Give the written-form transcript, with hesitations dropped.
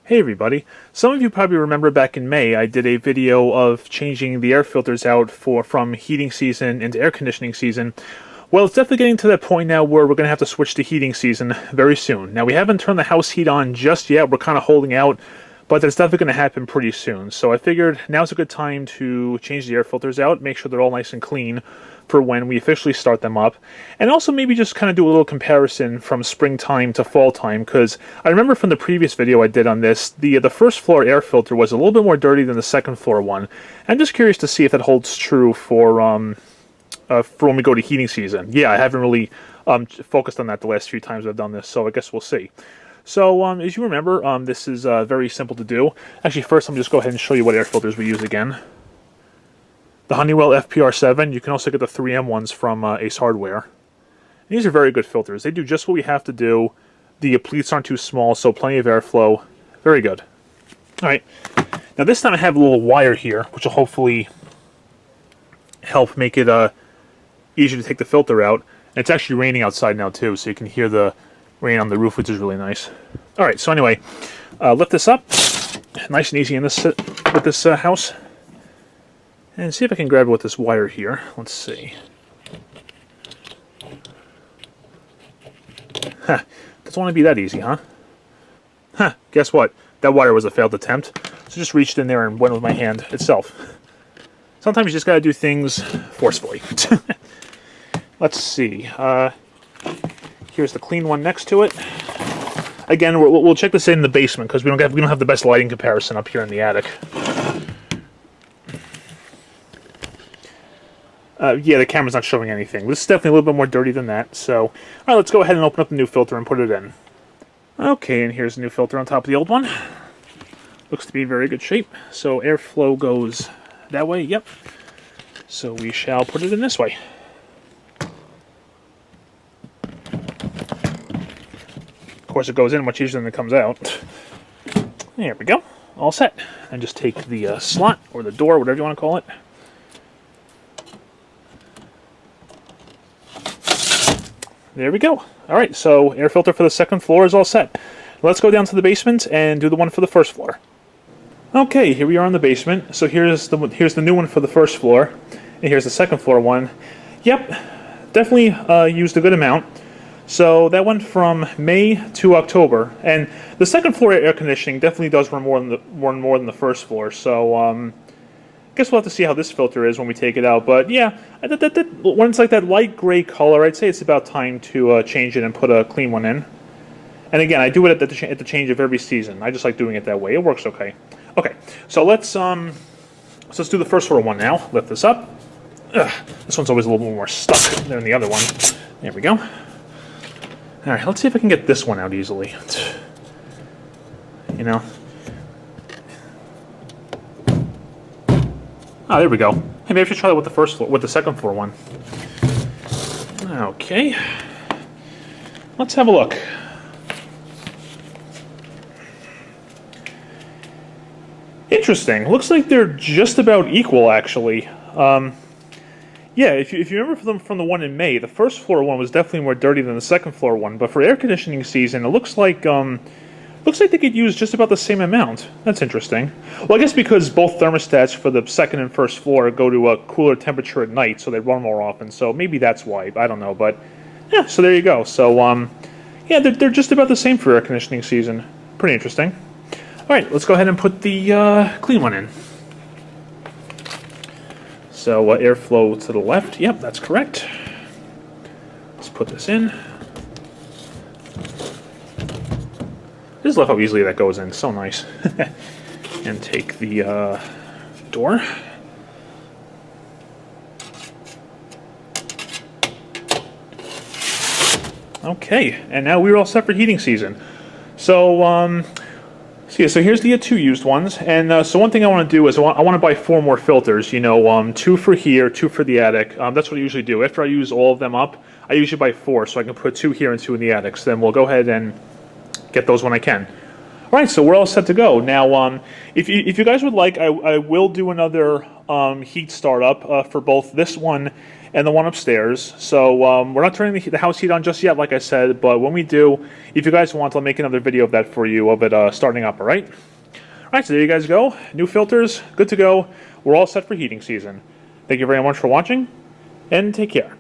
Hey everybody. Some of you probably remember back in May I did a video of changing the air filters out from heating season into air conditioning season. Well, it's definitely getting to that point now where we're going to have to switch to heating season very soon. Now, we haven't turned the house heat on just yet. We're kind of holding out, but that's definitely going to happen pretty soon. So I figured now's a good time to change the air filters out, make sure they're all nice and clean for when we officially start them up, and also maybe just kind of do a little comparison from springtime to fall time, because I remember from the previous video I did on this, the first floor air filter was a little bit more dirty than the second floor one. I'm just curious to see if that holds true for when we go to heating season. Yeah, I haven't really focused on that the last few times I've done this, so I guess we'll see. So, as you remember, this is very simple to do. Actually, first, I'm just go ahead and show you what air filters we use again. The Honeywell FPR7. You can also get the 3M ones from Ace Hardware. And these are very good filters. They do just what we have to do. The pleats aren't too small, so plenty of airflow. Very good. All right. Now, this time I have a little wire here, which will hopefully help make it easier to take the filter out. And it's actually raining outside now, too, so you can hear the rain on the roof, which is really nice. All right, so anyway, lift this up. Nice and easy in this with this house. And see if I can grab it with this wire here. Let's see. Huh. Doesn't want to be that easy, huh? Huh. Guess what? That wire was a failed attempt. So just reached in there and went with my hand itself. Sometimes you just gotta do things forcefully. Let's see. Here's the clean one next to it. Again, we'll check this in the basement because we don't have the best lighting comparison up here in the attic. Yeah, the camera's not showing anything. This is definitely a little bit more dirty than that. So, all right, let's go ahead and open up the new filter and put it in. Okay, and here's the new filter on top of the old one. Looks to be in very good shape. So airflow goes that way. Yep. So we shall put it in this way. Of course, it goes in much easier than it comes out. There we go. All set. And just take the slot or the door, whatever you want to call it. There we go. All right, so air filter for the second floor is all set. Let's go down to the basement and do the one for the first floor. Okay, here we are in the basement. So here's the new one for the first floor, and here's the second floor one. Yep, definitely used a good amount. So that went from May to October, and the second floor air conditioning definitely does run more than the first floor. So guess we'll have to see how this filter is when we take it out. But yeah, when it's like that light gray color, I'd say it's about time to change it and put a clean one in. And again, I do it at the change of every season. I just like doing it that way. It works okay. Okay, so let's do the first floor one now. Lift this up. Ugh, this one's always a little bit more stuck than the other one. There we go. All right, let's see if I can get this one out easily. You know. Oh, there we go. Hey, maybe I should try that with the second floor one. Okay. Let's have a look. Interesting. Looks like they're just about equal, actually. Yeah, if you remember from the one in May, the first floor one was definitely more dirty than the second floor one. But for air conditioning season, it looks like they could use just about the same amount. That's interesting. Well, I guess because both thermostats for the second and first floor go to a cooler temperature at night, so they run more often. So maybe that's why. I don't know, but yeah. So there you go. So yeah, they're just about the same for air conditioning season. Pretty interesting. All right, let's go ahead and put the clean one in. So airflow to the left. Yep, that's correct. Let's put this in. Just love how easily that goes in. So nice. And take the door. Okay, and now we're all set for heating season. So, so here's the two used ones. And so one thing I want to do is I want to buy 4 more filters. You know, 2 for here, 2 for the attic. That's what I usually do. After I use all of them up, I usually buy 4, so I can put 2 here and 2 in the attic. So then we'll go ahead and get those when I can. All right, so we're all set to go. Now, if you guys would like, I will do another heat startup for both this one and the one upstairs. So we're not turning the house heat on just yet, like I said, but when we do, if you guys want, I'll make another video of that for you, of it starting up, all right? All right, so there you guys go. New filters, good to go. We're all set for heating season. Thank you very much for watching, and take care.